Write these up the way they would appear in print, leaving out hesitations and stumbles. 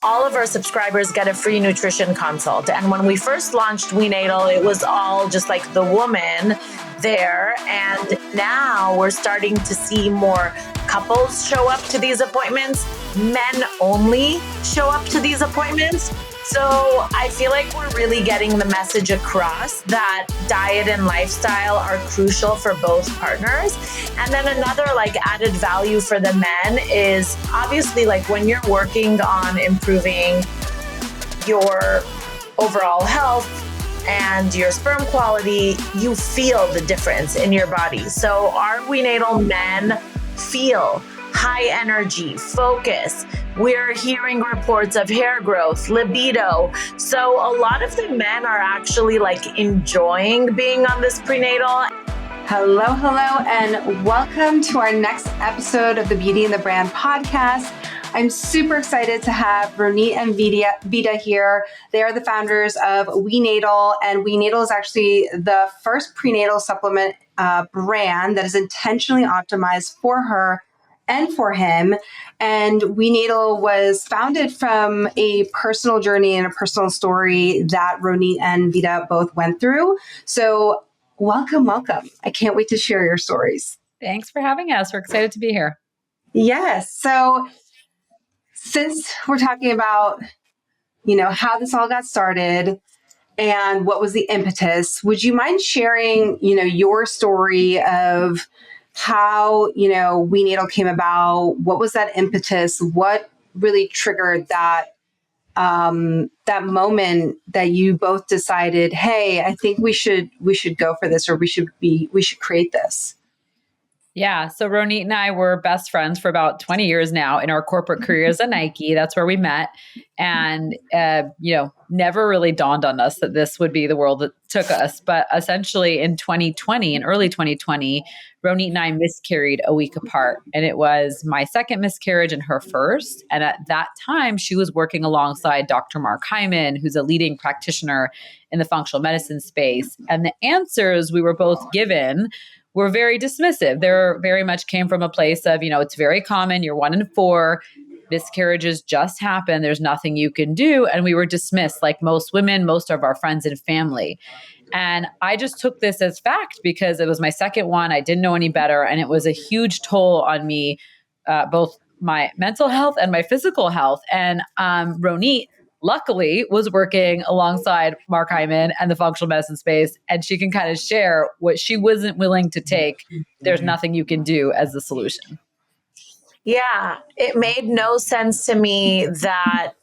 all of our subscribers get a free nutrition consult. And when we first launched WeNatal, it was all just like the woman there. And now we're starting to see more couples show up to these appointments. Men only show up to these appointments. So I feel like we're really getting the message across that diet and lifestyle are crucial for both partners. And then another like added value for the men is obviously like when you're working on improving your overall health and your sperm quality, you feel the difference in your body. So our WeNatal men feel high energy, focus. We're hearing reports of hair growth, libido. So a lot of the men are actually like enjoying being on this prenatal. Hello, and welcome to our next episode of the Beauty and the Brand podcast. I'm super excited to have Ronit and Vida here. They are the founders of WeNatal, and WeNatal is actually the first prenatal supplement brand that is intentionally optimized for her and for him. And WeNatal was founded from a personal journey and a personal story that Ronit and Vida both went through. So welcome. I can't wait to share your stories. Thanks for having us. We're excited to be here. Yes. So since we're talking about, how this all got started and what was the impetus, would you mind sharing, your story of how, WeNatal came about? What was that impetus? What really triggered that moment that you both decided, hey, I think we should go for this, or we should create this? Yeah. So Ronit and I were best friends for about 20 years now in our corporate careers at Nike. That's where we met. And, never really dawned on us that this would be the world that took us. But essentially in early 2020, Ronit and I miscarried a week apart. And it was my second miscarriage and her first. And at that time, she was working alongside Dr. Mark Hyman, who's a leading practitioner in the functional medicine space. And the answers we were both given were very dismissive. They very much came from a place of, it's very common. You're 1 in 4. Miscarriages just happen. There's nothing you can do. And we were dismissed like most women, most of our friends and family. And I just took this as fact because it was my second one. I didn't know any better. And it was a huge toll on me, both my mental health and my physical health. And Ronit, luckily, was working alongside Mark Hyman and the functional medicine space. And she can kind of share what she wasn't willing to take. There's nothing you can do as the solution. Yeah, it made no sense to me that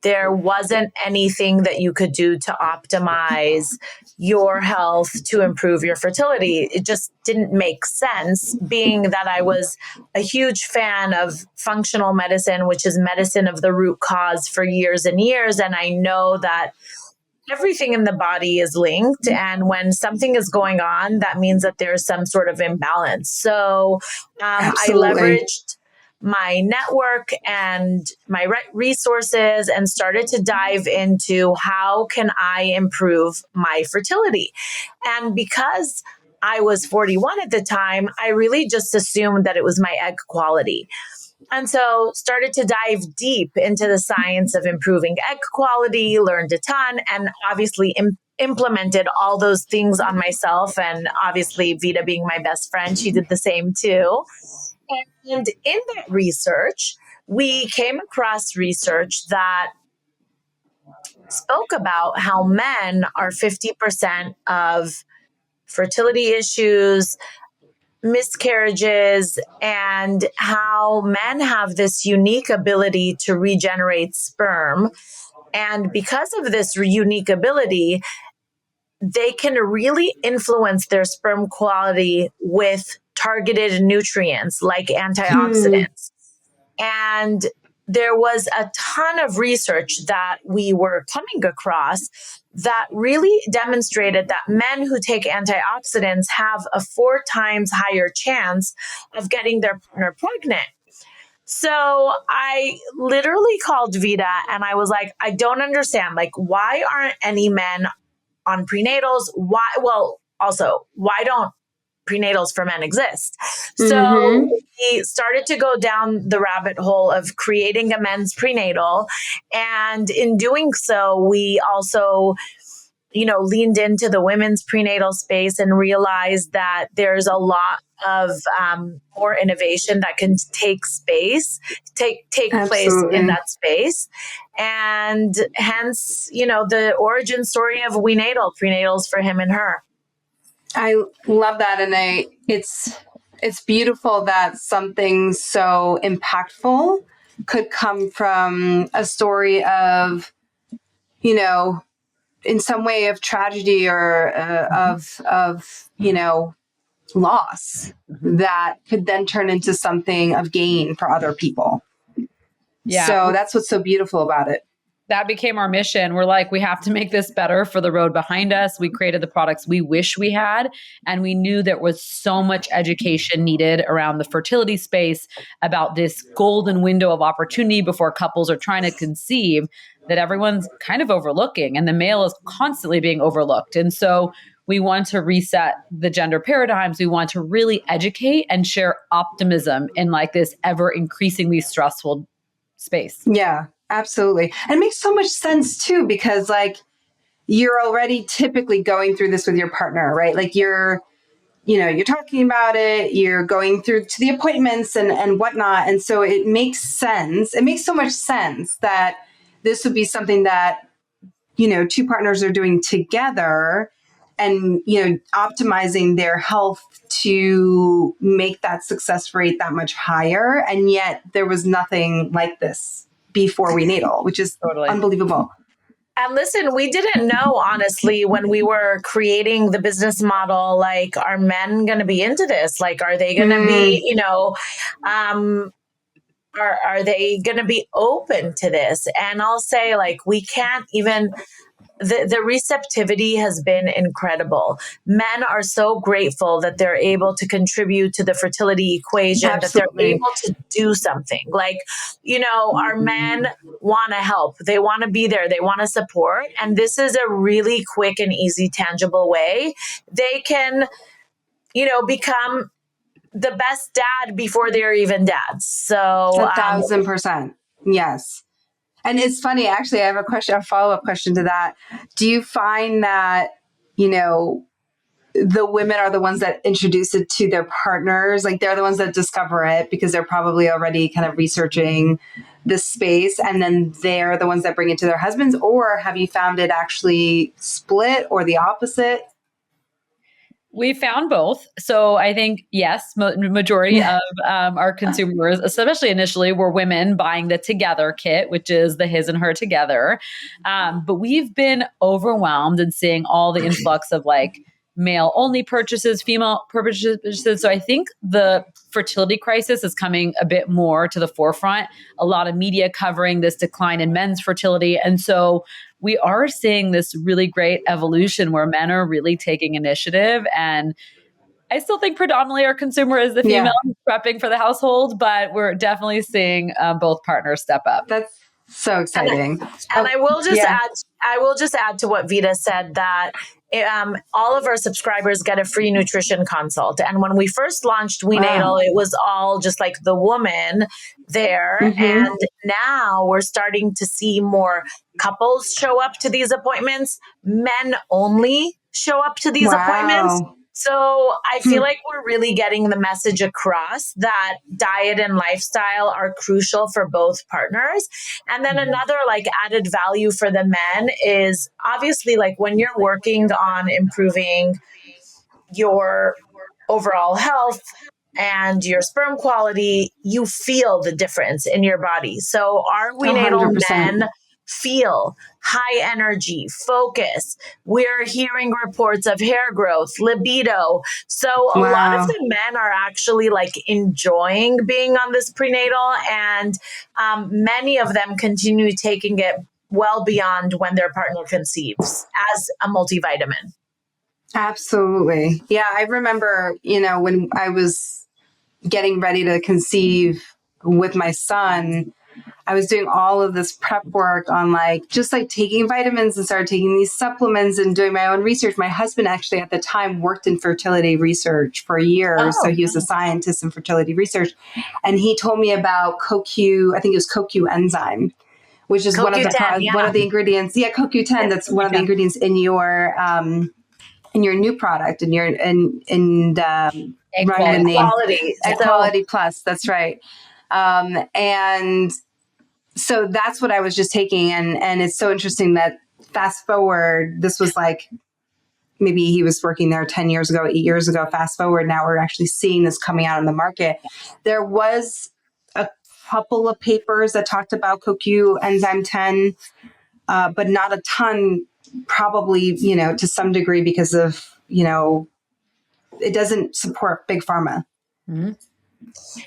there wasn't anything that you could do to optimize your health to improve your fertility. It just didn't make sense, being that I was a huge fan of functional medicine, which is medicine of the root cause, for years and years. And I know that everything in the body is linked. And when something is going on, that means that there's some sort of imbalance. So I leveraged my network and my resources and started to dive into how can I improve my fertility. And because I was 41 at the time, I really just assumed that it was my egg quality. And so started to dive deep into the science of improving egg quality, learned a ton, and obviously implemented all those things on myself. And obviously Vida being my best friend, she did the same too. And in that research, we came across research that spoke about how men are 50% of fertility issues, miscarriages, and how men have this unique ability to regenerate sperm. And because of this unique ability, they can really influence their sperm quality with targeted nutrients like antioxidants. And there was a ton of research that we were coming across that really demonstrated that men who take antioxidants have a 4 times higher chance of getting their partner pregnant. So I literally called Vida and I was like, I don't understand. Like, why aren't any men on prenatals? Why don't prenatals for men exist? So we started to go down the rabbit hole of creating a men's prenatal. And in doing so, we also leaned into the women's prenatal space and realized that there's a lot of more innovation that can take place in that space. And hence, the origin story of WeNatal, prenatals for him and her. I love that. And it's beautiful that something so impactful could come from a story of, in some way of tragedy or of loss that could then turn into something of gain for other people. Yeah. So that's what's so beautiful about it. That became our mission. We're like, we have to make this better for the road behind us. We created the products we wish we had. And we knew there was so much education needed around the fertility space, about this golden window of opportunity before couples are trying to conceive, that everyone's kind of overlooking, and the male is constantly being overlooked. And so we want to reset the gender paradigms. We want to really educate and share optimism in like this ever increasingly stressful space. Yeah. Absolutely. And it makes so much sense too, because like you're already typically going through this with your partner, right? Like you're talking about it, you're going through to the appointments and whatnot. And so it makes sense. It makes so much sense that this would be something that, two partners are doing together and, optimizing their health to make that success rate that much higher. And yet there was nothing like this before WeNatal, which is totally unbelievable. And listen, we didn't know, honestly, when we were creating the business model, like, are men going to be into this? Like, are they going to be, are they going to be open to this? And I'll say, like, we can't even... The receptivity has been incredible. Men are so grateful that they're able to contribute to the fertility equation, Absolutely. That they're able to do something. Like, our men want to help. They want to be there. They want to support. And this is a really quick and easy, tangible way they can, become the best dad before they're even dads. So 1,000%. Yes. And it's funny, actually, I have a follow-up question to that. Do you find that, the women are the ones that introduce it to their partners? Like they're the ones that discover it because they're probably already kind of researching this space, and then they're the ones that bring it to their husbands? Or have you found it actually split or the opposite? We found both. So I think, yes, majority of our consumers, especially initially, were women buying the Together kit, which is the his and her together. But we've been overwhelmed and seeing all the influx of like male only purchases, female purchases. So I think the fertility crisis is coming a bit more to the forefront. A lot of media covering this decline in men's fertility. And so we are seeing this really great evolution where men are really taking initiative. And I still think predominantly our consumer is the female prepping for the household, but we're definitely seeing both partners step up. That's so exciting. And I will just add to what Vida said that all of our subscribers get a free nutrition consult. And when we first launched WeNatal, it was all just like the woman there. Mm-hmm. And now we're starting to see more couples show up to these appointments. Men only show up to these appointments. So I feel like we're really getting the message across that diet and lifestyle are crucial for both partners. And then another like added value for the men is obviously like when you're working on improving your overall health and your sperm quality, you feel the difference in your body. So our WeNatal men feel high energy, focus. We're hearing reports of hair growth, libido. So a lot of the men are actually like enjoying being on this prenatal, and many of them continue taking it well beyond when their partner conceives as a multivitamin. Absolutely. Yeah, I remember, when I was getting ready to conceive with my son, I was doing all of this prep work on just taking vitamins and started taking these supplements and doing my own research. My husband actually at the time worked in fertility research for years. So he was a scientist in fertility research. And he told me about CoQ, I think it was CoQ enzyme, which is one of CoQ10, one of the ingredients. Yeah, CoQ10. That's one of the ingredients in your new product, in your running the name Quality. Quality Plus. That's right. And so that's what I was just taking, and it's so interesting that fast forward, this was like maybe he was working there 10 years ago, 8 years ago. Fast forward, now we're actually seeing this coming out in the market. There was a couple of papers that talked about CoQ enzyme 10, but not a ton, probably, to some degree because of, it doesn't support big pharma. Mm-hmm.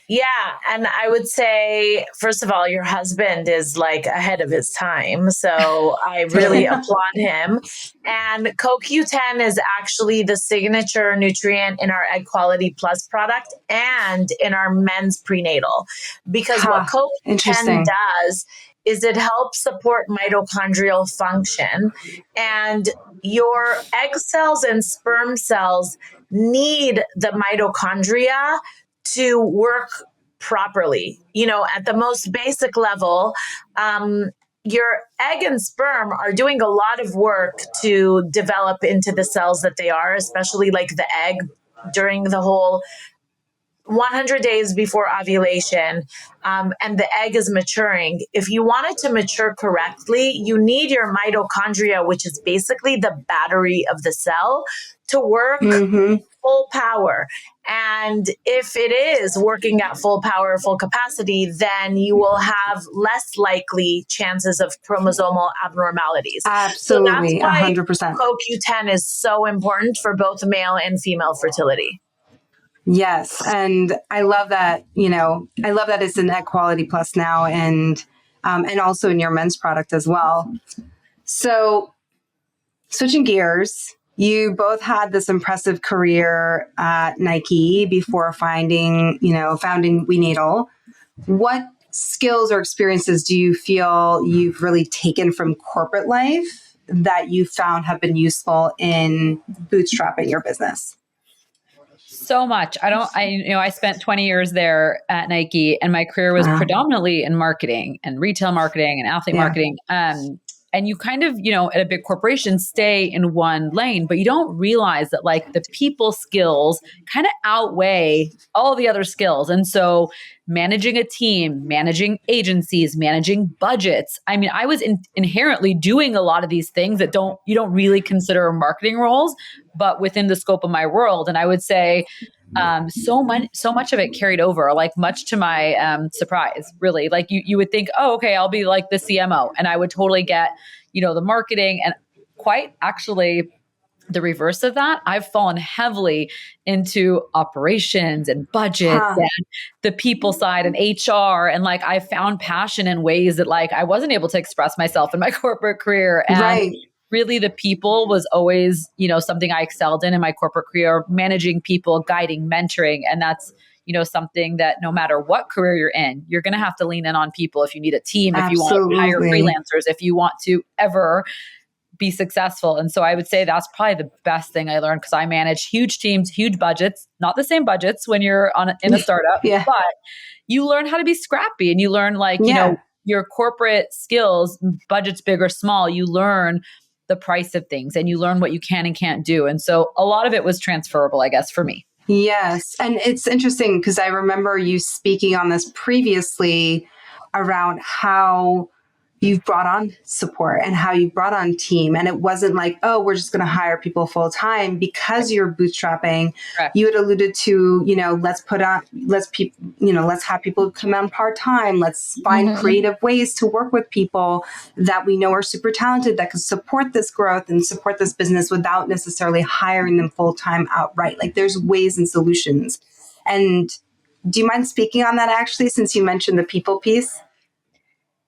Yeah. And I would say, first of all, your husband is like ahead of his time. So I really applaud him. And CoQ10 is actually the signature nutrient in our Egg Quality Plus product and in our men's prenatal. Because what CoQ10 does is it helps support mitochondrial function. And your egg cells and sperm cells need the mitochondria to work properly. At the most basic level, your egg and sperm are doing a lot of work to develop into the cells that they are, especially like the egg during the whole 100 days before ovulation, and the egg is maturing. If you want it to mature correctly, you need your mitochondria, which is basically the battery of the cell, to work full power. And if it is working at full power, full capacity, then you will have less likely chances of chromosomal abnormalities. Absolutely, so that's why 100%. CoQ10 is so important for both male and female fertility. Yes. And I love that, I love that it's in Egg Quality Plus now, and also in your men's product as well. So switching gears, you both had this impressive career at Nike before founding WeNatal. What skills or experiences do you feel you've really taken from corporate life that you found have been useful in bootstrapping your business? So much. I spent 20 years there at Nike, and my career was predominantly in marketing and retail marketing and athlete marketing. And you kind of, at a big corporation stay in one lane, but you don't realize that like the people skills kind of outweigh all the other skills. And so managing a team, managing agencies, managing budgets. I mean, I was inherently doing a lot of these things that you don't really consider marketing roles, but within the scope of my world. And I would say, so much of it carried over, like much to my surprise, really. Like you would think, oh, okay, I'll be like the CMO, and I would totally get, the marketing, and quite actually the reverse of that. I've fallen heavily into operations and budgets and the people side and HR. And like, I found passion in ways that like, I wasn't able to express myself in my corporate career. And really the people was always, something I excelled in my corporate career, managing people, guiding, mentoring. And that's, something that no matter what career you're in, you're going to have to lean in on people if you need a team, if you want to hire freelancers, if you want to ever be successful. And so I would say that's probably the best thing I learned, because I manage huge teams, huge budgets, not the same budgets when you're in a startup, but you learn how to be scrappy, and you learn your corporate skills, budgets big or small, you learn the price of things, and you learn what you can and can't do. And so a lot of it was transferable, I guess, for me. Yes. And it's interesting because I remember you speaking on this previously around how you've brought on support and how you brought on team. And it wasn't like, oh, we're just going to hire people full time because you're bootstrapping. Correct. You had alluded to, let's have people come on part time. Let's find creative ways to work with people that we know are super talented that can support this growth and support this business without necessarily hiring them full time outright. Like there's ways and solutions. And do you mind speaking on that actually, since you mentioned the people piece?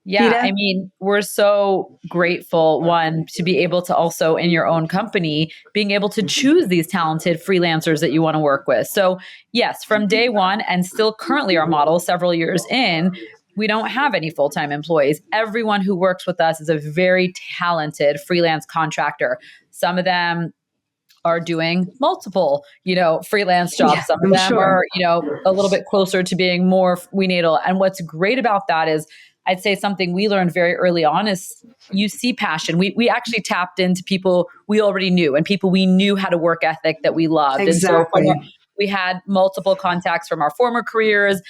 Yeah, Vida? I mean, we're so grateful, one, to be able to also in your own company, being able to choose these talented freelancers that you want to work with. So yes, from day one, and still currently our model several years in, we don't have any full-time employees. Everyone who works with us is a very talented freelance contractor. Some of them are doing multiple, freelance jobs. Yeah, Some of them are, a little bit closer to being more WeNatal. And what's great about that is I'd say something we learned very early on is you see passion. We actually tapped into people we already knew and people we knew had a work ethic that we loved. And so Exactly. we had multiple contacts from our former careers.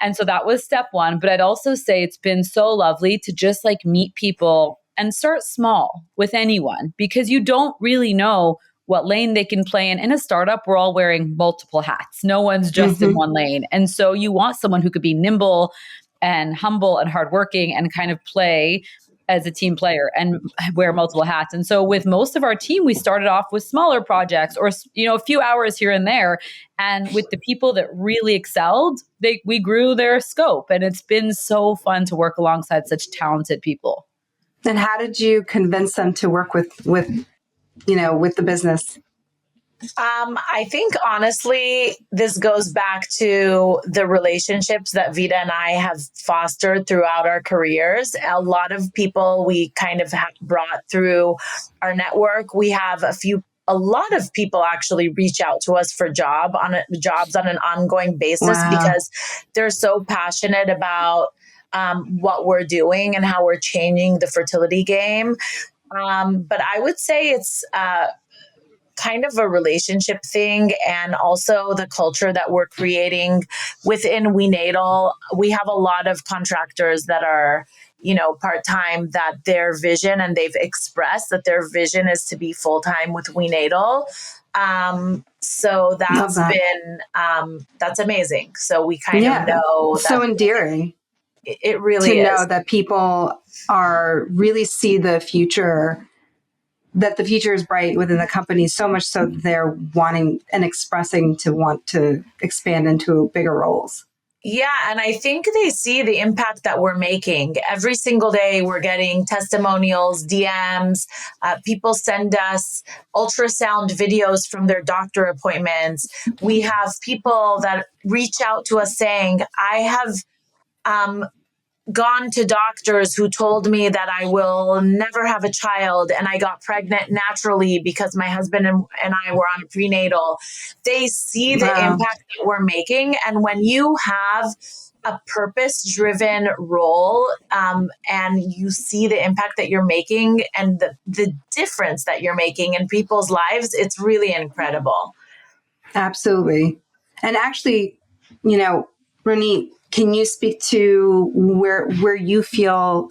And so that was step one. But I'd also say it's been so lovely to just like meet people and start small with anyone because you don't really know what lane they can play in. In a startup, we're all wearing multiple hats. No one's just in one lane. And so you want someone who could be nimble and humble and hardworking and kind of play as a team player and wear multiple hats. And so with most of our team, we started off with smaller projects or, a few hours here and there. And with the people that really excelled, we grew their scope. And it's been so fun to work alongside such talented people. And how did you convince them to work with the business? I think honestly, this goes back to the relationships that Vida and I have fostered throughout our careers. A lot of people we kind of have brought through our network. We have a lot of people actually reach out to us for jobs on an ongoing basis because they're so passionate about what we're doing and how we're changing the fertility game. But I would say it's kind of a relationship thing and also the culture that we're creating within WeNatal. We have a lot of contractors that are, part-time, that their vision, and they've expressed that their vision is to be full-time with WeNatal. So that's that's amazing. So we kind of know so endearing. It really is. To is. know that people are really see the future, that the future is bright within the company, so much so that they're wanting and expressing to want to expand into bigger roles. Yeah. And I think they see the impact that we're making. Every single day, we're getting testimonials, DMs. People send us ultrasound videos from their doctor appointments. We have people that reach out to us saying, I have gone to doctors who told me that I will never have a child and I got pregnant naturally because my husband and I were on a prenatal. They see the impact that we're making. And when you have a purpose-driven role and you see the impact that you're making and the difference that you're making in people's lives, it's really incredible. Absolutely. And actually, Ronit, can you speak to where you feel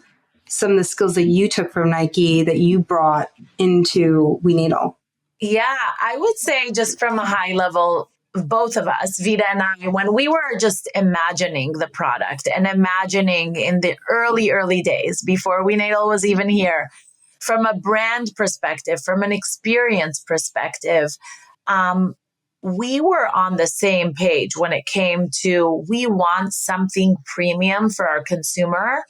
some of the skills that you took from Nike that you brought into WeNatal? Yeah, I would say just from a high level, both of us, Vida and I, when we were just imagining the product and imagining in the early days before WeNatal was even here, from a brand perspective, from an experience perspective, we were on the same page when it came to we want something premium for our consumer.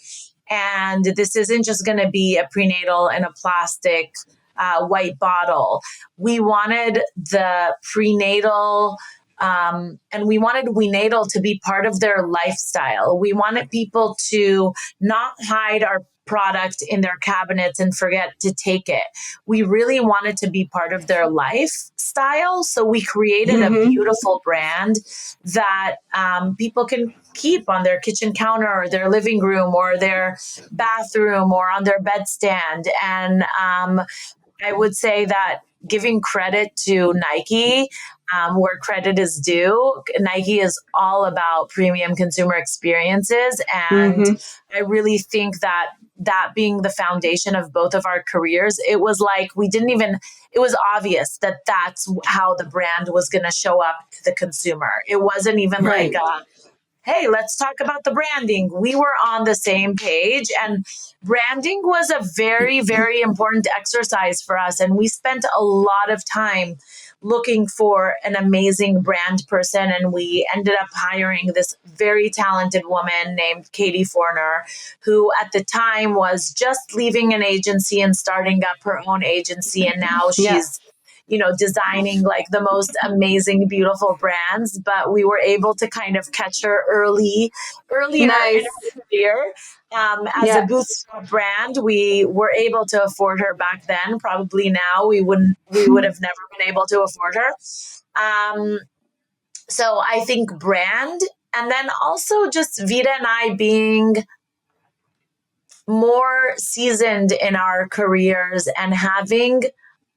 And this isn't just going to be a prenatal in a plastic white bottle. We wanted the prenatal and we wanted WeNatal to be part of their lifestyle. We wanted people to not hide our product in their cabinets and forget to take it. We really wanted to be part of their lifestyle. So we created a beautiful brand that people can keep on their kitchen counter or their living room or their bathroom or on their bedstand. And I would say that giving credit to Nike, where credit is due, Nike is all about premium consumer experiences. And I really think that being the foundation of both of our careers, it was like it was obvious that that's how the brand was going to show up to the consumer. It wasn't even like, hey, let's talk about the branding. We were on the same page, and branding was a very, very important exercise for us. And we spent a lot of time looking for an amazing brand person. And we ended up hiring this very talented woman named Katie Forner, who at the time was just leaving an agency and starting up her own agency. And now she's designing like the most amazing, beautiful brands. But we were able to kind of catch her early in her career. As a bootstrap brand, we were able to afford her back then. Probably now we would have never been able to afford her. So I think brand, and then also just Vida and I being more seasoned in our careers and having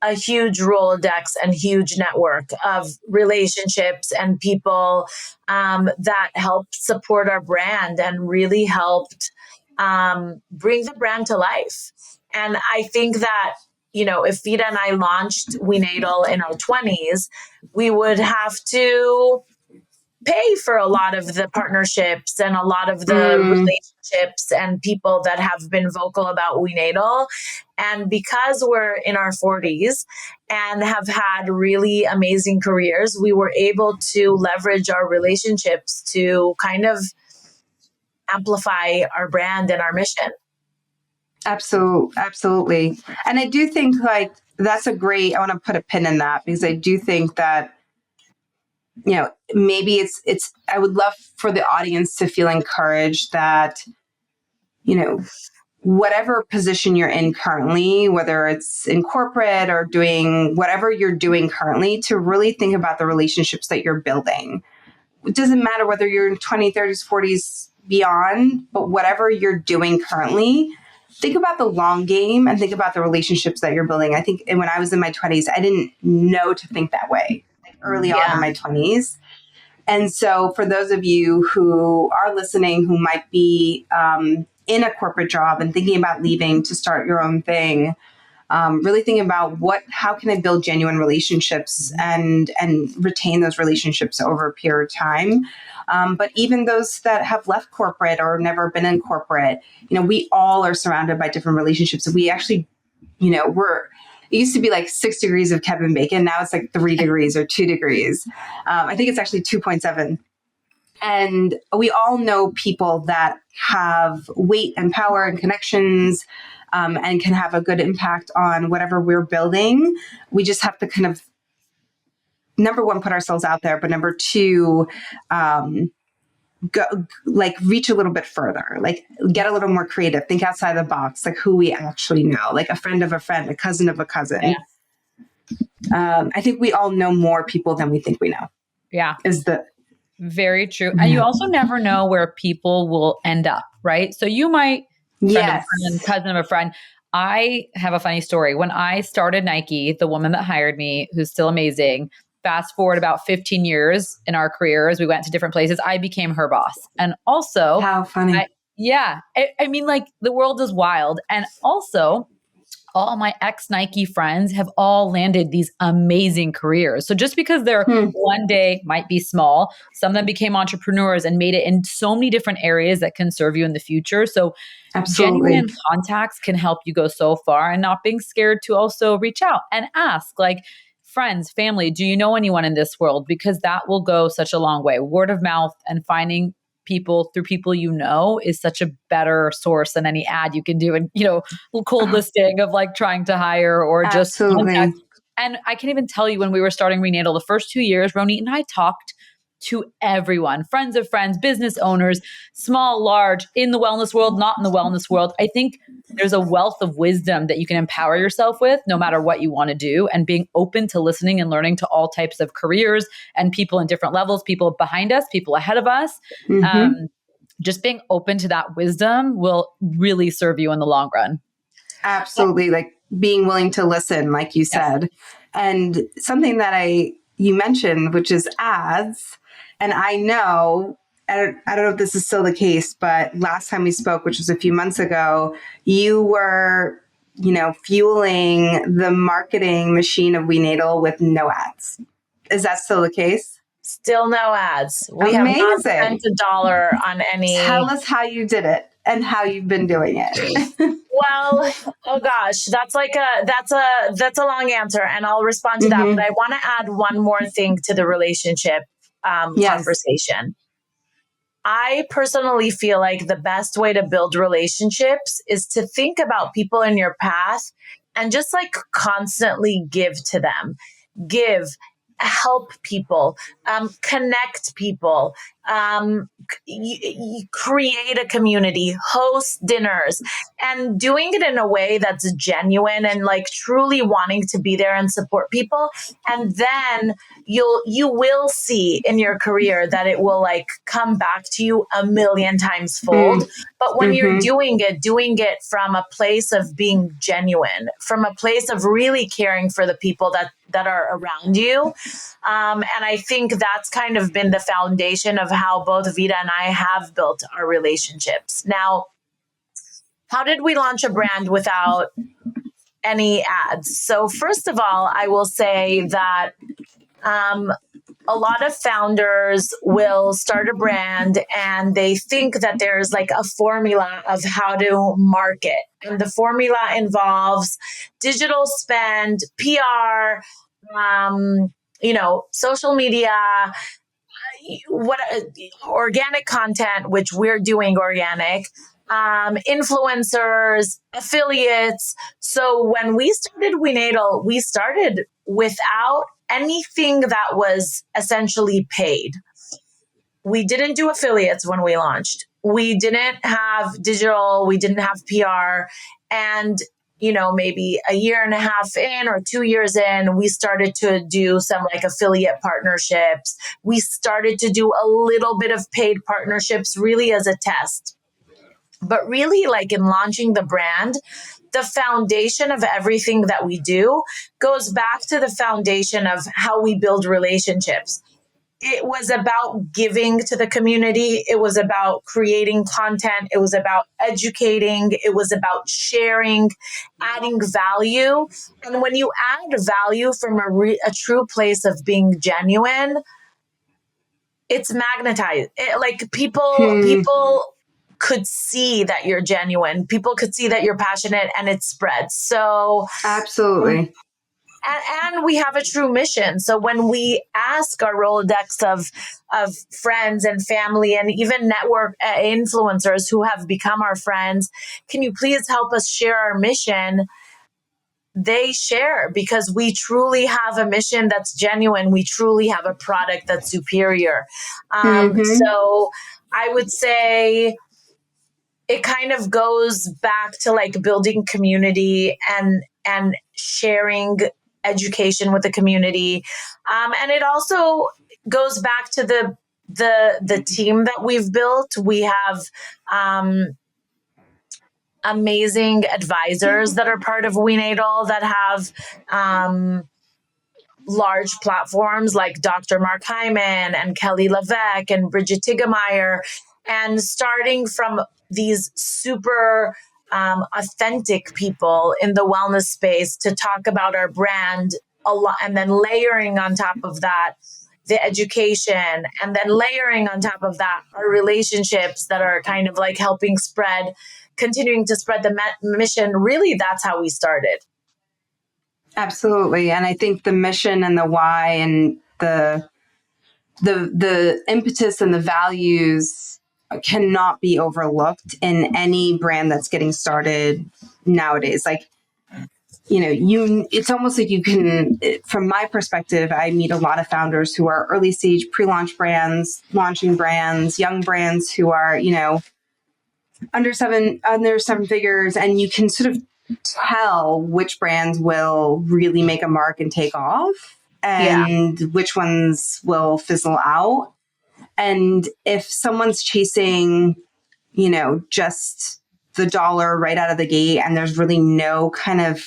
a huge Rolodex and huge network of relationships and people that helped support our brand and really helped bring the brand to life. And I think that, if Vida and I launched WeNatal in our 20s, we would have to pay for a lot of the partnerships and a lot of the relationships and people that have been vocal about WeNatal. And because we're in our 40s and have had really amazing careers, we were able to leverage our relationships to kind of amplify our brand and our mission. Absolutely. And I do think I want to put a pin in that, because I do think that, maybe I would love for the audience to feel encouraged that, whatever position you're in currently, whether it's in corporate or doing whatever you're doing currently, to really think about the relationships that you're building. It doesn't matter whether you're in 20s, 30s, 40s, beyond, but whatever you're doing currently, think about the long game and think about the relationships that you're building. I think when I was in my 20s, I didn't know to think that way, early on in my 20s. And so for those of you who are listening, who might be in a corporate job and thinking about leaving to start your own thing, really thinking about how can I build genuine relationships and retain those relationships over a period of time. But even those that have left corporate or never been in corporate, we all are surrounded by different relationships. We actually, it used to be like 6 degrees of Kevin Bacon. Now it's like 3 degrees or 2 degrees. I think it's actually 2.7. And we all know people that have weight and power and connections, and can have a good impact on whatever we're building. We just have to kind of, number one, put ourselves out there, but number two, reach a little bit further, get a little more creative, think outside the box, who we actually know, like a friend of a friend, a cousin of a cousin. Yeah. I think we all know more people than we think we know. Yeah. Very true. And you also never know where people will end up, right? So you might, cousin of a friend. I have a funny story. When I started Nike, the woman that hired me, who's still amazing, fast forward about 15 years in our careers, we went to different places. I became her boss. And also, how funny. I mean, the world is wild. And also, all my ex-Nike friends have all landed these amazing careers. So just because they're one day might be small, some of them became entrepreneurs and made it in so many different areas that can serve you in the future. So genuine contacts can help you go so far, and not being scared to also reach out and ask, friends, family, do you know anyone in this world? Because that will go such a long way. Word of mouth and finding people through people is such a better source than any ad you can do, and cold listing of trying to hire or just contact. And I can even tell you, when we were starting WeNatal, the first 2 years, Ronit and I talked to everyone, friends of friends, business owners, small, large, in the wellness world, not in the wellness world. I think there's a wealth of wisdom that you can empower yourself with, no matter what you want to do, and being open to listening and learning to all types of careers and people in different levels, people behind us, people ahead of us. Just being open to that wisdom will really serve you in the long run. Absolutely. Being willing to listen, like you said. And something that you mentioned, which is ads. And I know, I don't know if this is still the case, but last time we spoke, which was a few months ago, you were, fueling the marketing machine of WeNatal with no ads. Is that still the case? Still no ads. We have not spent $1 on any. Tell us how you did it and how you've been doing it. Well, oh gosh, that's a long answer, and I'll respond to that. But I want to add one more thing to the relationship conversation. I personally feel like the best way to build relationships is to think about people in your path and just constantly give to them. Give help people, connect people, create a community, host dinners, and doing it in a way that's genuine and like truly wanting to be there and support people. And then you will see in your career that it will like come back to you a million times fold. But when you're doing it from a place of being genuine, from a place of really caring for the people that are around you. And I think that's kind of been the foundation of how both Vida and I have built our relationships. Now, how did we launch a brand without any ads? So first of all, I will say that a lot of founders will start a brand and they think that there's like a formula of how to market. And the formula involves digital spend, PR, social media, what organic content, which we're doing organic, influencers, affiliates. So when we started WeNatal, we started without anything that was essentially paid. We didn't do affiliates when we launched. We didn't have digital. We didn't have PR. And maybe a year and a half in or 2 years in, we started to do some like affiliate partnerships. We started to do a little bit of paid partnerships really as a test. But really, like in launching the brand, the foundation of everything that we do goes back to the foundation of how we build relationships. It was about giving to the community. It was about creating content. It was about educating. It was about sharing, adding value. And when you add value from a true place of being genuine, it's magnetized. People could see that you're genuine. People could see that you're passionate, and it spreads. So absolutely. And we have a true mission. So when we ask our Rolodex of friends and family and even network influencers who have become our friends, can you please help us share our mission? They share because we truly have a mission that's genuine. We truly have a product that's superior. So I would say it kind of goes back to like building community and sharing education with the community. And it also goes back to the team that we've built. We have amazing advisors that are part of WeNatal that have large platforms like Dr. Mark Hyman and Kelly LeVesque and Bridget Tigemeyer. And starting from these super authentic people in the wellness space to talk about our brand a lot, and then layering on top of that the education, and then layering on top of that our relationships that are kind of like helping continuing to spread the mission. Really, that's how we started. Absolutely. And I think the mission and the why and the impetus and the values cannot be overlooked in any brand that's getting started nowadays. Like, it's almost like you can, from my perspective, I meet a lot of founders who are early stage pre-launch brands, launching brands, young brands who are, under seven figures, and you can sort of tell which brands will really make a mark and take off and which ones will fizzle out. And if someone's chasing, just the dollar right out of the gate and there's really no kind of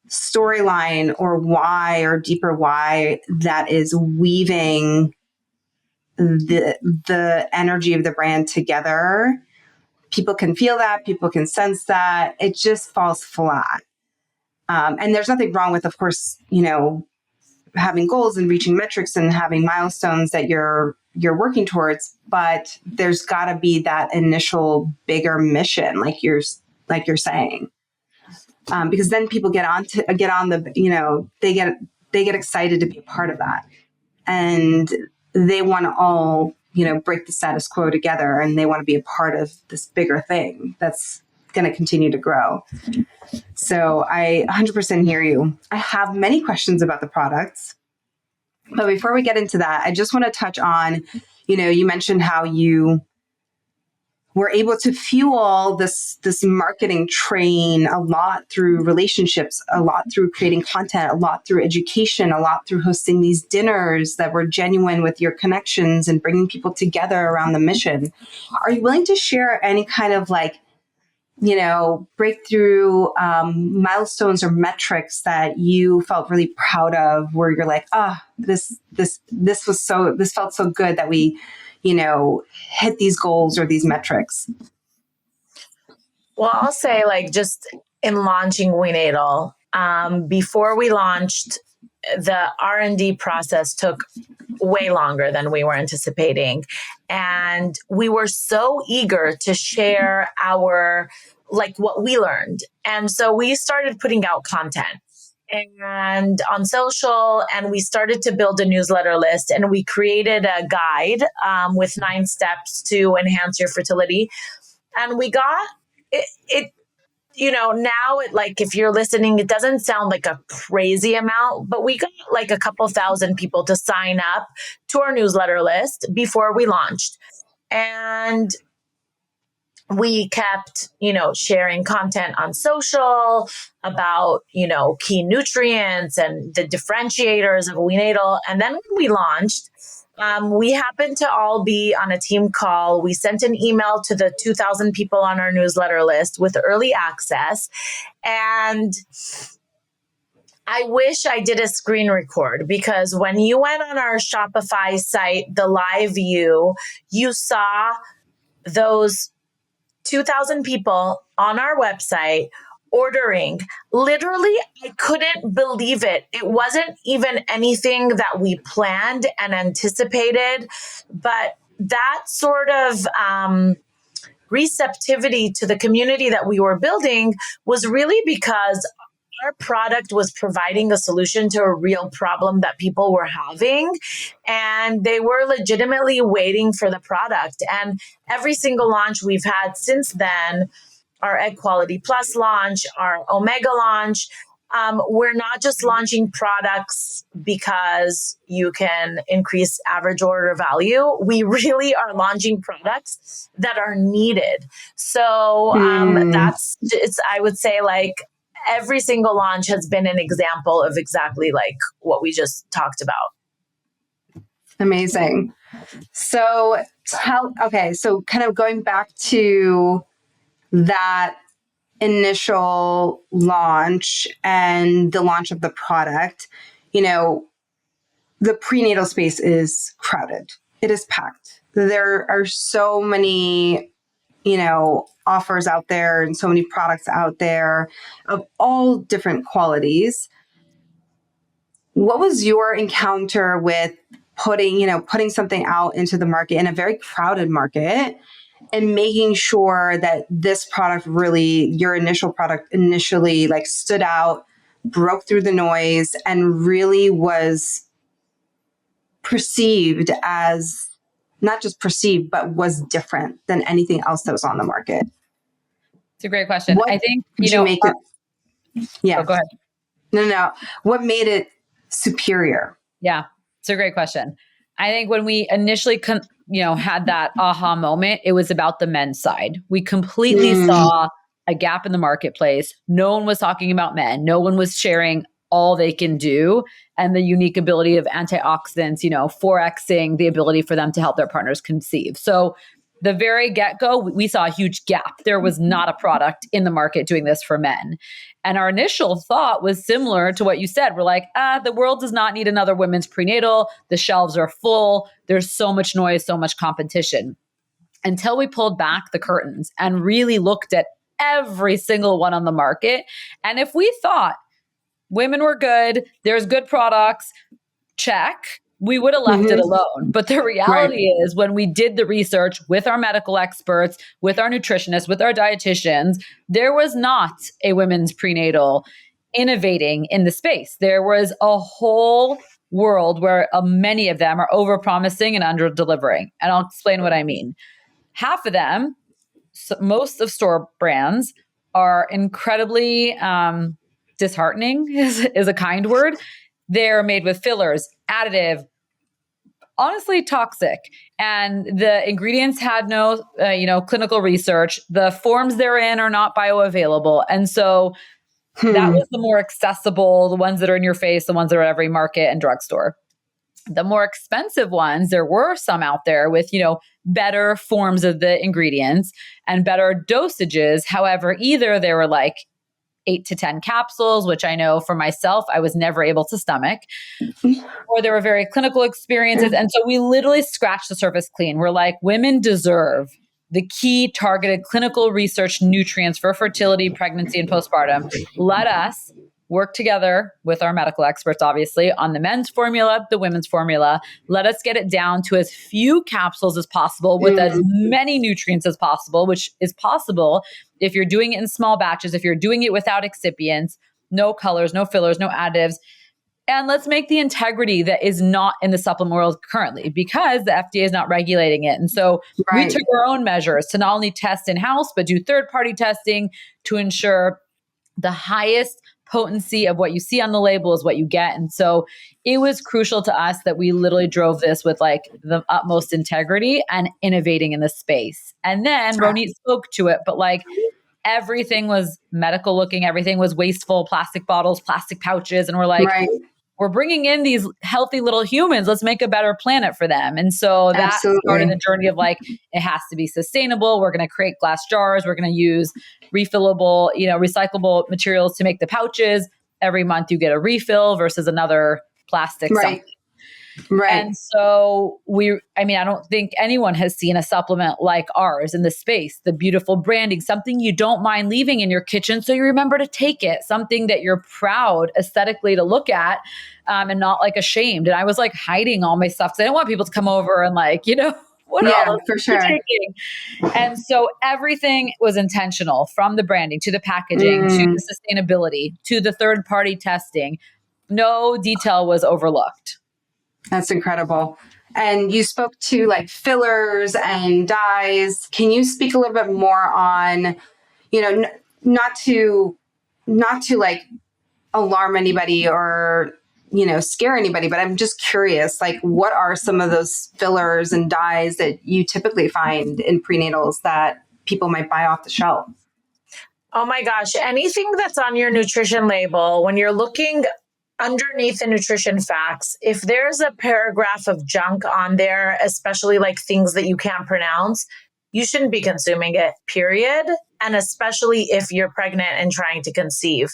storyline or why or deeper why that is weaving the energy of the brand together, people can feel that, people can sense that, it just falls flat. And there's nothing wrong with, of course, having goals and reaching metrics and having milestones that you're working towards, but there's got to be that initial bigger mission, like you're saying, because then people get on the they get excited to be a part of that, and they want to all break the status quo together, and they want to be a part of this bigger thing that's going to continue to grow. So I 100% hear you. I have many questions about the products. But before we get into that, I just want to touch on, you mentioned how you were able to fuel this marketing train a lot through relationships, a lot through creating content, a lot through education, a lot through hosting these dinners that were genuine with your connections and bringing people together around the mission. Are you willing to share any kind of breakthrough milestones or metrics that you felt really proud of, where you're like, this felt so good that we, hit these goals or these metrics? Well, I'll say just in launching WeNatal, before we launched, the R&D process took way longer than we were anticipating. And we were so eager to share what we learned. And so we started putting out content and on social, and we started to build a newsletter list, and we created a guide with 9 steps to enhance your fertility. And we got it now if you're listening, it doesn't sound like a crazy amount, but we got a couple thousand people to sign up to our newsletter list before we launched. And we kept, sharing content on social about, key nutrients and the differentiators of WeNatal. And then when we launched, we happened to all be on a team call. We sent an email to the 2,000 people on our newsletter list with early access. And I wish I did a screen record, because when you went on our Shopify site, the live view, you saw those 2,000 people on our website ordering. Literally, I couldn't believe it. It wasn't even anything that we planned and anticipated, but that sort of receptivity to the community that we were building was really because our product was providing a solution to a real problem that people were having, and they were legitimately waiting for the product. And every single launch we've had since then, our Egg Quality Plus launch, our Omega launch, we're not just launching products because you can increase average order value. We really are launching products that are needed. So I would say every single launch has been an example of exactly what we just talked about. Amazing. So kind of going back to that initial launch and the launch of the product, the prenatal space is crowded. It is packed. There are so many offers out there and so many products out there of all different qualities. What was your encounter with putting something out into the market in a very crowded market and making sure that this product really, your initial product initially stood out, broke through the noise, and really was perceived as not just perceived, but was different than anything else that was on the market? It's a great question. I think, make it. Yeah. Oh, go ahead. No. What made it superior? Yeah, it's a great question. I think when we initially, had that aha moment, it was about the men's side. We completely saw a gap in the marketplace. No one was talking about men. No one was sharing all they can do and the unique ability of antioxidants, 4Xing the ability for them to help their partners conceive. So the very get-go, we saw a huge gap. There was not a product in the market doing this for men. And our initial thought was similar to what you said. We're like, the world does not need another women's prenatal. The shelves are full. There's so much noise, so much competition. Until we pulled back the curtains and really looked at every single one on the market. And if we thought women were good, there's good products, check, we would have left it alone. But the reality is, when we did the research with our medical experts, with our nutritionists, with our dietitians, there was not a women's prenatal innovating in the space. There was a whole world where many of them are over-promising and under-delivering. And I'll explain what I mean. Half of them, most of store brands, are incredibly disheartening, is a kind word. They're made with fillers, additive, honestly toxic. And the ingredients had no, clinical research. The forms they're in are not bioavailable. And so that was the more accessible, the ones that are in your face, the ones that are at every market and drugstore. The more expensive ones, there were some out there with, better forms of the ingredients and better dosages. However, either they were like 8 to 10 capsules, which I know for myself, I was never able to stomach, or there were very clinical experiences. And so we literally scratched the surface clean. We're like, women deserve the key targeted clinical research nutrients for fertility, pregnancy, and postpartum. Let us work together with our medical experts, obviously, on the men's formula, the women's formula. Let us get it down to as few capsules as possible with as many nutrients as possible, which is possible if you're doing it in small batches, if you're doing it without excipients, no colors, no fillers, no additives. And let's make the integrity that is not in the supplement world currently, because the FDA is not regulating it. And so we took our own measures to not only test in-house, but do third-party testing to ensure the highest potency of what you see on the label is what you get. And so it was crucial to us that we literally drove this with like the utmost integrity and innovating in the space. And then Ronit spoke to it, but like everything was medical looking, everything was wasteful, plastic bottles, plastic pouches. And we're like, we're bringing in these healthy little humans. Let's make a better planet for them. And so that started the journey of like, it has to be sustainable. We're going to create glass jars. We're going to use refillable, recyclable materials to make the pouches. Every month you get a refill versus another plastic something. And so I don't think anyone has seen a supplement like ours in the space, the beautiful branding, something you don't mind leaving in your kitchen so you remember to take it, something that you're proud aesthetically to look at and not like ashamed. And I was like hiding all my stuff because I didn't want people to come over and like, what else for sure. Taking? And so everything was intentional, from the branding to the packaging to the sustainability to the third-party testing. No detail was overlooked. That's incredible. And you spoke to like fillers and dyes. Can you speak a little bit more on, not to like alarm anybody or, scare anybody, but I'm just curious, like what are some of those fillers and dyes that you typically find in prenatals that people might buy off the shelf? Oh my gosh, anything that's on your nutrition label, when you're looking underneath the nutrition facts, if there's a paragraph of junk on there, especially like things that you can't pronounce, you shouldn't be consuming it, period. And especially if you're pregnant and trying to conceive.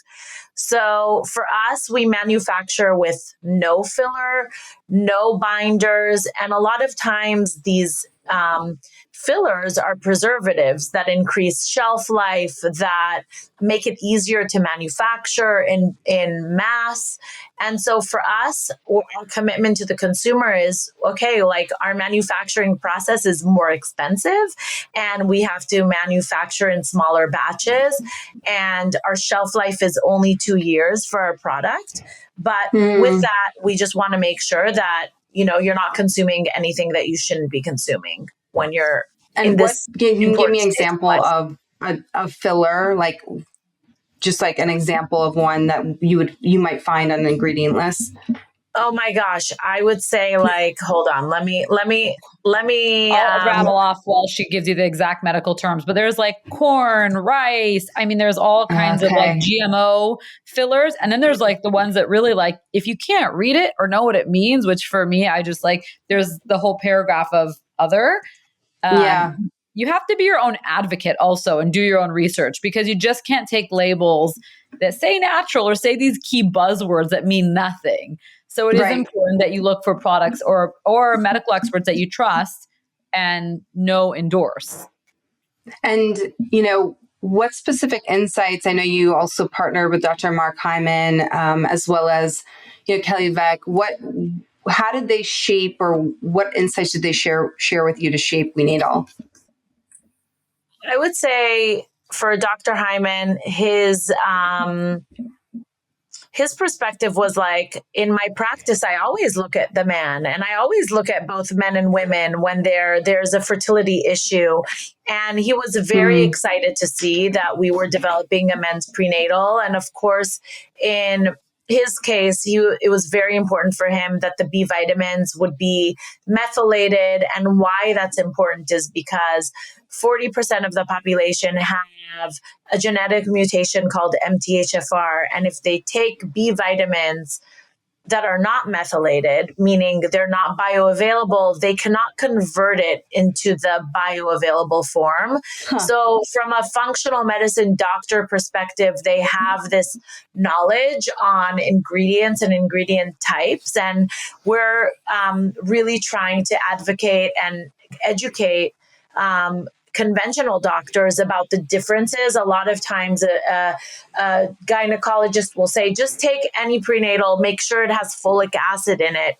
So for us, we manufacture with no filler, no binders. And a lot of times these fillers are preservatives that increase shelf life, that make it easier to manufacture in mass. And so for us, our commitment to the consumer is, okay, like our manufacturing process is more expensive and we have to manufacture in smaller batches. And our shelf life is only 2 years for our product. But with that, we just want to make sure that, you're not consuming anything that you shouldn't be consuming when you're in this. Can you give me an example of a filler, like just like an example of one that you might find on the ingredient list? Oh my gosh, I would say like, hold on, let me. I'll rattle off while she gives you the exact medical terms. But there's like corn, rice. There's all kinds of like GMO fillers, and then there's like the ones that really like if you can't read it or know what it means. Which for me, I just like there's the whole paragraph of other. You have to be your own advocate also and do your own research, because you just can't take labels that say natural or say these key buzzwords that mean nothing. So it is important that you look for products or medical experts that you trust and endorse. And, what specific insights? I know you also partnered with Dr. Mark Hyman, as well as, Kelly Veck. How did they shape, or what insights did they share with you to shape WeNatal? I would say for Dr. Hyman, his perspective was like, in my practice, I always look at the man, and I always look at both men and women when there's a fertility issue. And he was very excited to see that we were developing a men's prenatal. And of course, in his case, it was very important for him that the B vitamins would be methylated. And why that's important is because 40% of the population have a genetic mutation called MTHFR. And if they take B vitamins that are not methylated, meaning they're not bioavailable, they cannot convert it into the bioavailable form. So from a functional medicine doctor perspective, they have this knowledge on ingredients and ingredient types. And we're really trying to advocate and educate conventional doctors about the differences. A lot of times a gynecologist will say, just take any prenatal, make sure it has folic acid in it.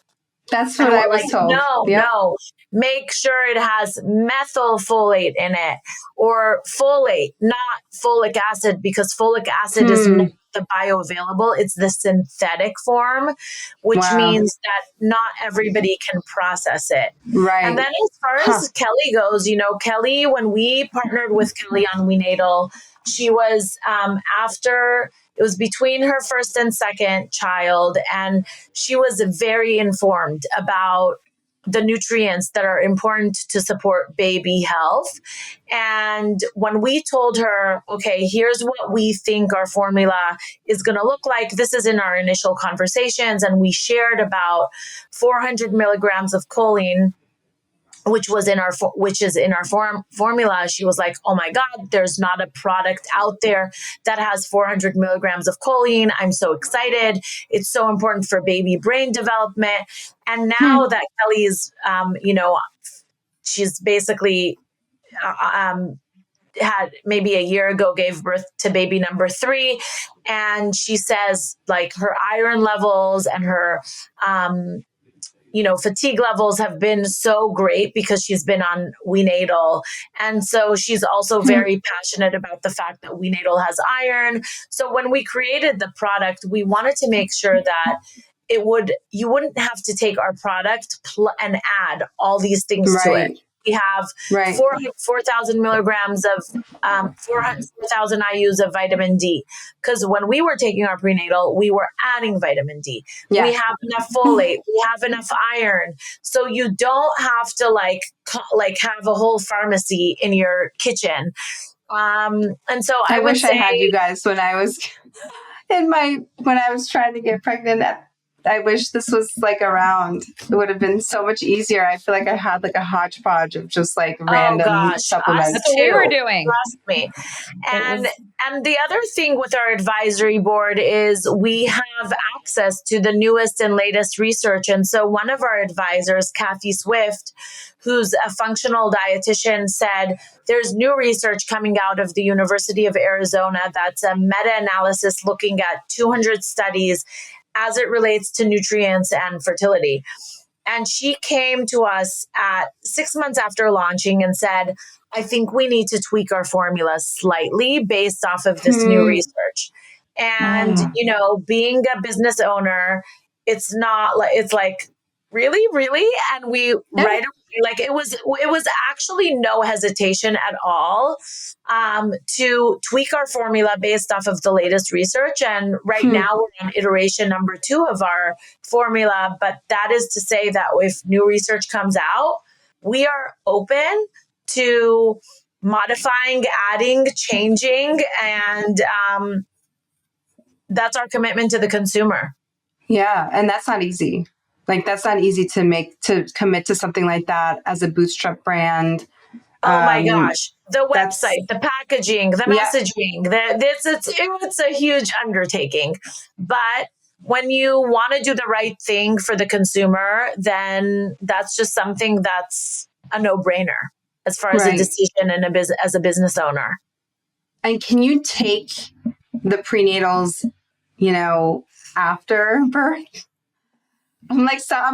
That's what I was told. No, make sure it has methylfolate in it, or folate, not folic acid, because folic acid is not the bioavailable, it's the synthetic form, which means that not everybody can process it. Right. And then as far as Kelly goes, Kelly, when we partnered with Kelly on WeNatal, she was it was between her first and second child, and she was very informed about the nutrients that are important to support baby health. And when we told her, okay, here's what we think our formula is going to look like, this is in our initial conversations, and we shared about 400 milligrams of choline, which is in our formula. She was like, oh my God, there's not a product out there that has 400 milligrams of choline. I'm so excited. It's so important for baby brain development. And now that Kelly's, she's basically had maybe a year ago, gave birth to baby number 3. And she says like her iron levels and her, fatigue levels have been so great because she's been on WeNatal. And so she's also very passionate about the fact that WeNatal has iron. So when we created the product, we wanted to make sure that you wouldn't have to take our product and add all these things to it. We have 4,000 milligrams of 4,000 IUs of vitamin D. Because when we were taking our prenatal, we were adding vitamin D. Yeah. We have enough folate. We have enough iron. So you don't have to like have a whole pharmacy in your kitchen. And so I wish I had you guys when I was when I was trying to get pregnant. I wish this was like around. It would have been so much easier. I feel like I had like a hodgepodge of just like random supplements. That's what we were doing. Trust me. And the other thing with our advisory board is we have access to the newest and latest research. And so one of our advisors, Kathy Swift, who's a functional dietitian, said there's new research coming out of the University of Arizona that's a meta-analysis looking at 200 studies as it relates to nutrients and fertility. And she came to us at 6 months after launching and said, I think we need to tweak our formula slightly based off of this new research. And, being a business owner, it's not like, it's like, really? And we right away, like it was actually no hesitation at all to tweak our formula based off of the latest research. And right now we're on iteration number 2 of our formula. But that is to say that if new research comes out, we are open to modifying, adding, changing, and that's our commitment to the consumer. Yeah, and that's not easy. Like that's not easy to commit to something like that as a bootstrap brand. Oh my gosh. The website, the packaging, the messaging, it's a huge undertaking. But when you want to do the right thing for the consumer, then that's just something that's a no-brainer as far as a decision and as a business owner. And can you take the prenatals, after birth? I'm like, I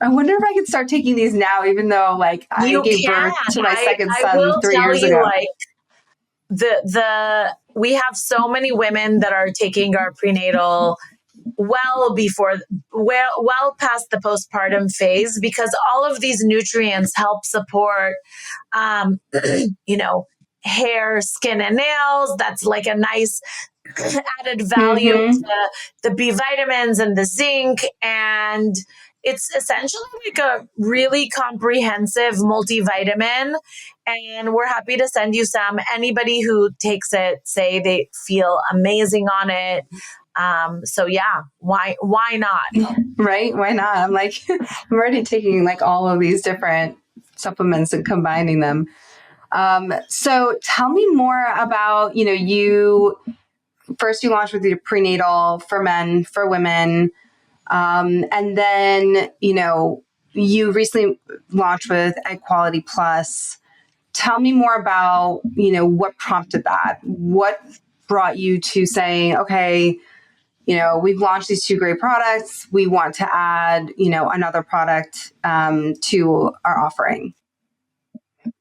wonder if I could start taking these now, even though like I gave birth to my second son 3 years ago. Like we have so many women that are taking our prenatal well past the postpartum phase, because all of these nutrients help support, hair, skin, and nails. That's like a nice added value to the B vitamins and the zinc. And it's essentially like a really comprehensive multivitamin. And we're happy to send you some. Anybody who takes it say they feel amazing on it. So yeah, why not? Right? Why not? I'm like, I'm already taking like all of these different supplements and combining them. So tell me more about, you launched with your prenatal for men, for women. And then, you recently launched with Egg Quality Plus. Tell me more about, what prompted that? What brought you to saying, okay, we've launched these two great products. We want to add, another product to our offering.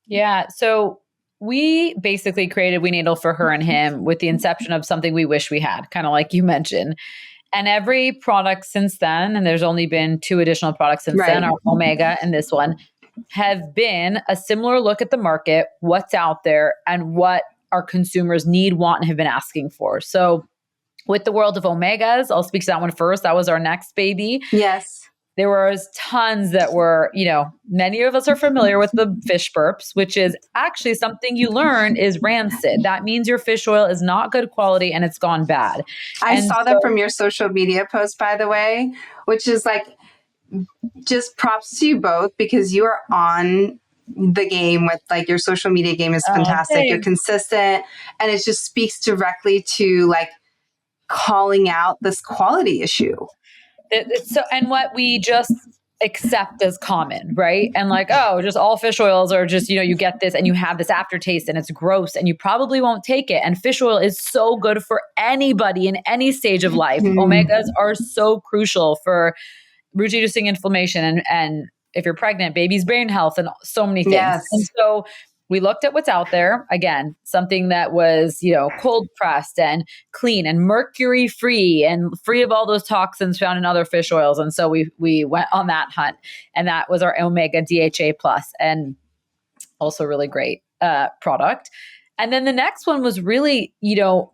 Yeah. So we basically created WeNatal for her and him with the inception of something we wish we had, kind of like you mentioned. And every product since then, and there's only been 2 additional products since then, our Omega and this one, have been a similar look at the market, what's out there, and what our consumers need, want, and have been asking for. So with the world of Omegas, I'll speak to that one first. That was our next baby. Yes. There was tons that were, many of us are familiar with the fish burps, which is actually something you learn is rancid. That means your fish oil is not good quality and it's gone bad. I saw that from your social media post, by the way, which is like, just props to you both because you are on the game with like your social media game is fantastic. You're consistent and it just speaks directly to like calling out this quality issue. And what we just accept as common, right? And like, oh, just all fish oils are just, you get this and you have this aftertaste and it's gross and you probably won't take it. And fish oil is so good for anybody in any stage of life. Omegas are so crucial for reducing inflammation and if you're pregnant, baby's brain health and so many things. Yes. And so we looked at what's out there. Again, something that was, cold pressed and clean and mercury free and free of all those toxins found in other fish oils. And so we went on that hunt, and that was our Omega DHA Plus, and also really great product. And then the next one was really,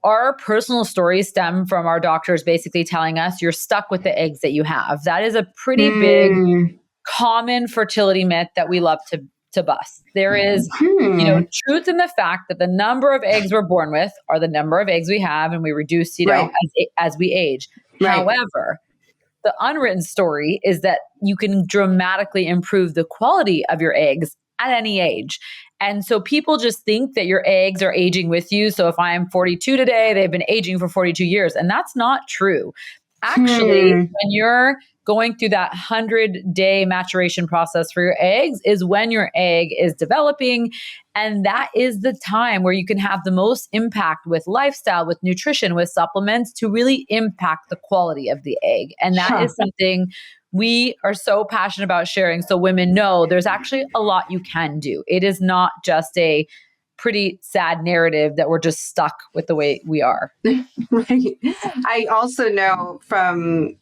our personal stories stem from our doctors basically telling us you're stuck with the eggs that you have. That is a pretty big common fertility myth that we love to bust. There is, truth in the fact that the number of eggs we're born with are the number of eggs we have, and we reduce, as we age. Right. However, the unwritten story is that you can dramatically improve the quality of your eggs at any age. And so people just think that your eggs are aging with you. So if I'm 42 today, they've been aging for 42 years. And that's not true. Actually, when you're going through that 100-day maturation process for your eggs is when your egg is developing. And that is the time where you can have the most impact with lifestyle, with nutrition, with supplements to really impact the quality of the egg. And that is something we are so passionate about sharing. So women know there's actually a lot you can do. It is not just a pretty sad narrative that we're just stuck with the way we are. Right. I also know from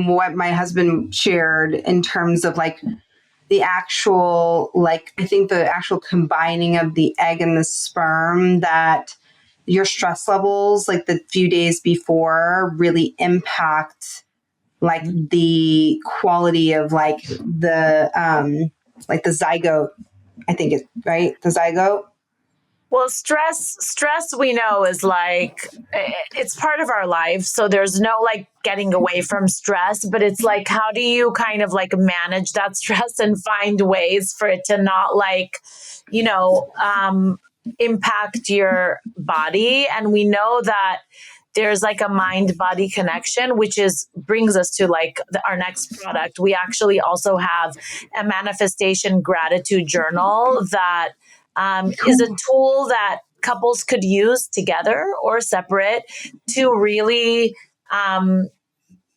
what my husband shared in terms of like the actual, I think the actual combining of the egg and the sperm, that your stress levels, like the few days before, really impact like the quality of like the zygote, I think it's right. The zygote. Well, stress we know is like, it's part of our life. So there's no like getting away from stress, but it's like, how do you kind of like manage that stress and find ways for it to not like, impact your body? And we know that there's like a mind-body connection, which brings us to like our next product. We actually also have a manifestation gratitude journal that is a tool that couples could use together or separate to really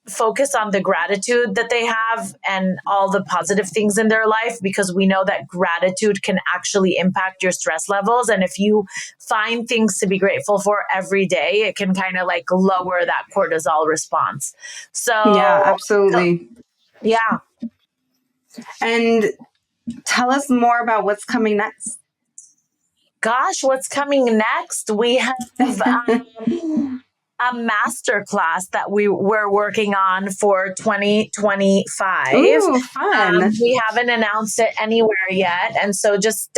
focus on the gratitude that they have and all the positive things in their life, because we know that gratitude can actually impact your stress levels. And if you find things to be grateful for every day, it can kind of like lower that cortisol response. So yeah, absolutely. Yeah. And tell us more about what's coming next. gosh, what's coming next? We have a masterclass that we're working on for 2025. Ooh, fun. We haven't announced it anywhere yet. And so just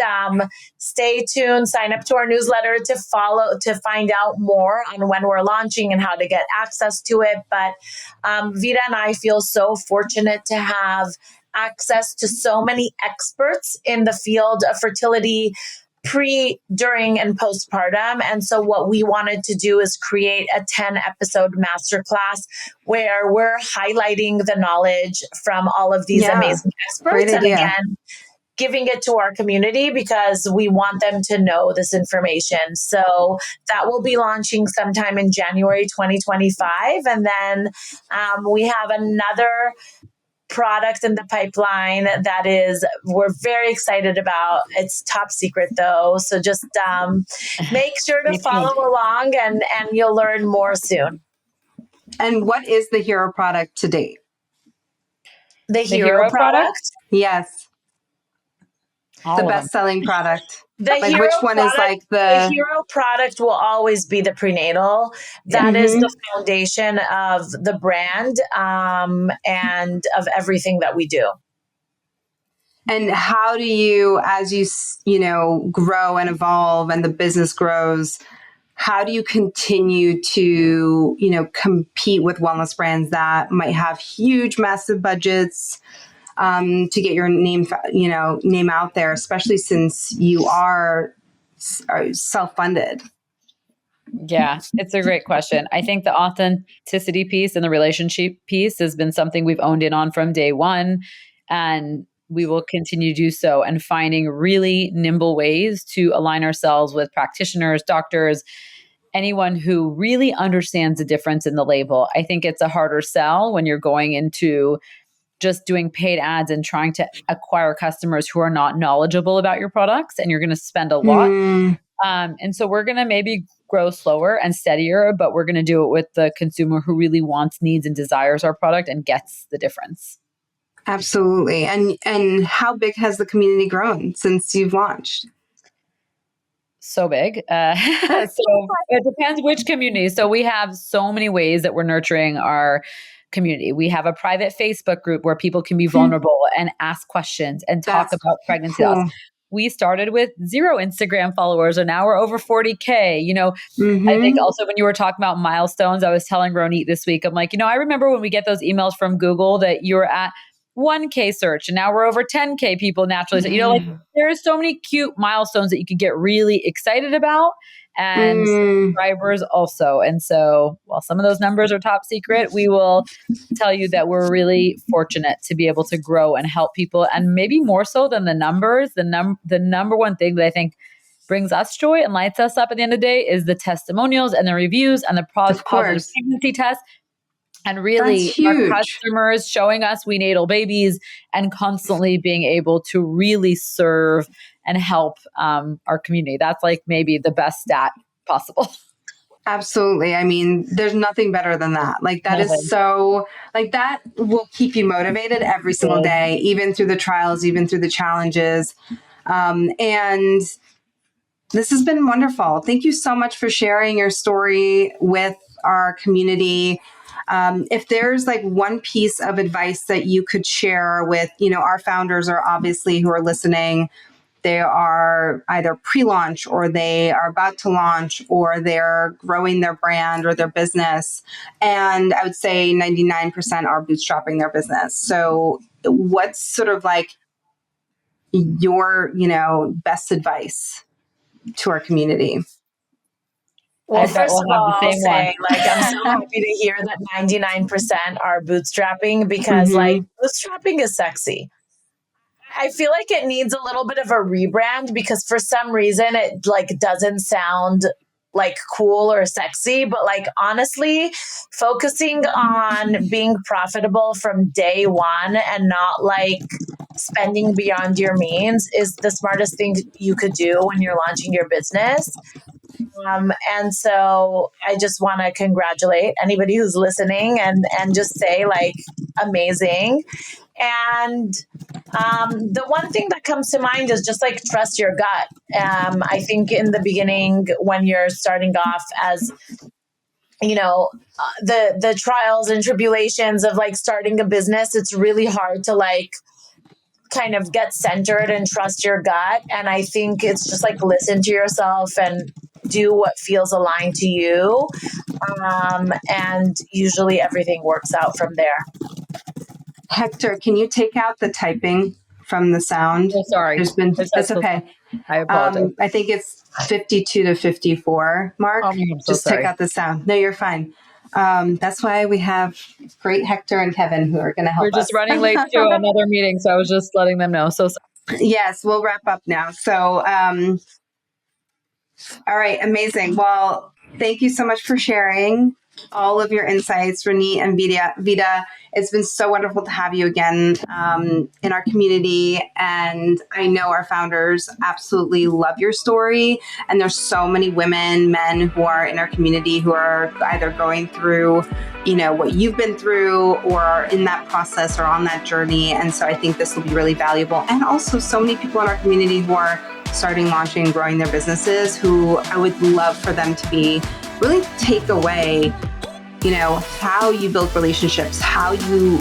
stay tuned, sign up to our newsletter to find out more on when we're launching and how to get access to it. But Vida and I feel so fortunate to have access to so many experts in the field of fertility, pre, during, and postpartum. And so what we wanted to do is create a 10-episode masterclass where we're highlighting the knowledge from all of these amazing experts. And again, giving it to our community because we want them to know this information. So that will be launching sometime in January 2025. And then we have another product in the pipeline that we're very excited about. It's top secret though. So just make sure to follow along and you'll learn more soon. And what is the hero product to date? The hero product? Yes. All the best-selling product. Which one product, is like the hero product will always be the prenatal. That is the foundation of the brand and of everything that we do. And how do you, as you grow and evolve and the business grows, how do you continue to, compete with wellness brands that might have huge, massive budgets to get your name out there, especially since you are self-funded? Yeah, it's a great question. I think the authenticity piece and the relationship piece has been something we've owned in on from day one, and we will continue to do so, and finding really nimble ways to align ourselves with practitioners, doctors, anyone who really understands the difference in the label. I think it's a harder sell when you're going into just doing paid ads and trying to acquire customers who are not knowledgeable about your products, and you're going to spend a lot. And so we're going to maybe grow slower and steadier, but we're going to do it with the consumer who really wants, needs, and desires our product and gets the difference. Absolutely. And how big has the community grown since you've launched? So big. So it depends which community. So we have so many ways that we're nurturing our community. We have a private Facebook group where people can be vulnerable and ask questions and talk about pregnancy loss. We started with 0 Instagram followers, and now we're over 40K. I think also when you were talking about milestones, I was telling Ronit this week, I'm like, I remember when we get those emails from Google that you're at 1K search, and now we're over 10K people naturally. So, there's so many cute milestones that you could get really excited about, and subscribers also. And so while some of those numbers are top secret, we will tell you that we're really fortunate to be able to grow and help people. And maybe more so than the numbers, the number one thing that I think brings us joy and lights us up at the end of the day is the testimonials and the reviews and the positive pregnancy test. And really our customers showing us WeNatal babies and constantly being able to really serve and help our community. That's like maybe the best stat possible. Absolutely. I mean, there's nothing better than that. Like that is so, like that will keep you motivated every single day, even through the trials, even through the challenges. And this has been wonderful. Thank you so much for sharing your story with our community. If there's like one piece of advice that you could share with, our founders are obviously who are listening, they are either pre-launch or they are about to launch or they're growing their brand or their business. And I would say 99% are bootstrapping their business. So what's sort of like your, best advice to our community? Well, first of all, I'll say, I'm so happy to hear that 99% are bootstrapping because, bootstrapping is sexy. I feel like it needs a little bit of a rebrand because for some reason it, doesn't sound, cool or sexy. But, honestly, focusing on being profitable from day one and not, spending beyond your means is the smartest thing you could do when you're launching your business. And so I just want to congratulate anybody who's listening and just say amazing. And The one thing that comes to mind is just like trust your gut. I think in the beginning, when you're starting off as, the trials and tribulations of like starting a business, it's really hard to like kind of get centered and trust your gut. And I think it's just like listen to yourself and do what feels aligned to you. And usually everything works out from there. Hector, can you take out the typing from the sound? Oh, sorry. That's okay. I apologize. I think it's 52 to 54, Mark. Oh, I'm so Just sorry. take out the sound. No, you're fine. That's why we have great Hector and Kevin who are going to help us. We're just running late to another meeting, so I was just letting them know. So sorry. Yes, we'll wrap up now. So, all right, amazing. Well, thank you so much for sharing all of your insights, Ronit and Vida. It's been so wonderful to have you again in our community. And I know our founders absolutely love your story. And there's so many women, men who are in our community who are either going through, what you've been through or are in that process or on that journey. And so I think this will be really valuable. And also so many people in our community who are starting, launching, and growing their businesses who I would love for them to be really take away how you build relationships, how you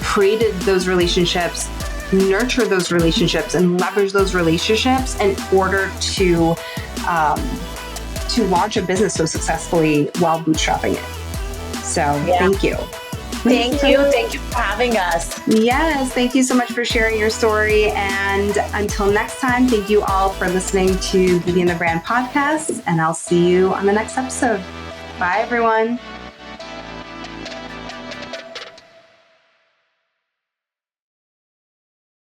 created those relationships, nurture those relationships, and leverage those relationships in order to launch a business so successfully while bootstrapping it. So Thank you. Thank you. Thank you for having us. Yes. Thank you so much for sharing your story. And until next time, thank you all for listening to Vida and the Brand podcast. And I'll see you on the next episode. Bye, everyone.